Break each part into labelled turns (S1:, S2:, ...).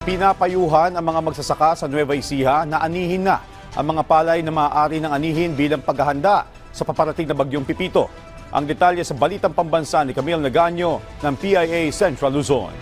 S1: Pinapayuhan ang mga magsasaka sa Nueva Ecija na anihin na ang mga palay na maaari ng anihin bilang paghahanda sa paparating na bagyong Pipito. Ang detalye sa Balitang Pambansa ni Camille Naganyo ng PIA Central Luzon.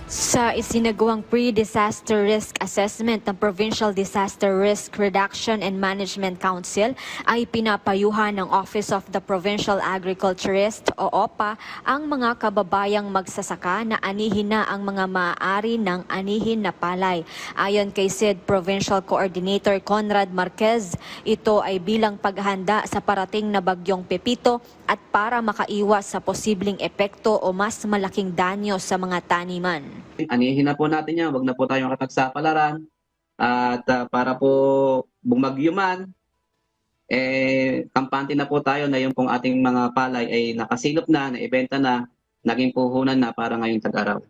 S2: Sa isinagawang pre-disaster risk assessment ng Provincial Disaster Risk Reduction and Management Council ay pinapayuhan ng Office of the Provincial Agriculturist o OPA ang mga kababayang magsasaka na anihin na ang mga maaari ng anihin na palay. Ayon kay SID Provincial Coordinator Conrad Marquez, ito ay bilang paghahanda sa parating na bagyong Pepito at para makaiwas sa posibleng epekto o mas malaking danyo sa mga taniman.
S3: Anihin na po natin yan, wag na po tayong katagsapalaran. At para po bumagyo man, kampante na po tayo na yung pong ating mga palay ay nakasilop na, naibenta na, naging puhunan na para ngayong tag-araw.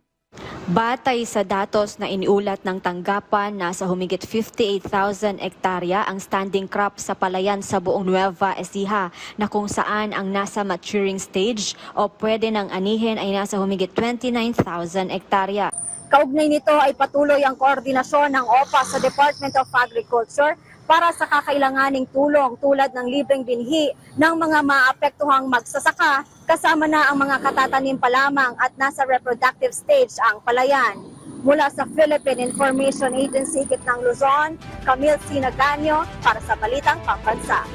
S2: Batay sa datos na iniulat ng tanggapan, nasa humigit 58,000 hektarya ang standing crop sa palayan sa buong Nueva Ecija na kung saan ang nasa maturing stage o pwede ng anihin ay nasa humigit 29,000 hektarya.
S4: Kaugnay nito ay patuloy ang koordinasyon ng OPA sa Department of Agriculture para sa kakailanganing tulong tulad ng libreng binhi ng mga maapektuhang magsasaka, kasama na ang mga katatanim pa lamang at nasa reproductive stage ang palayan. Mula sa Philippine Information Agency, Gitnang Luzon, Camille C. Naganyo para sa Balitang Pambansa.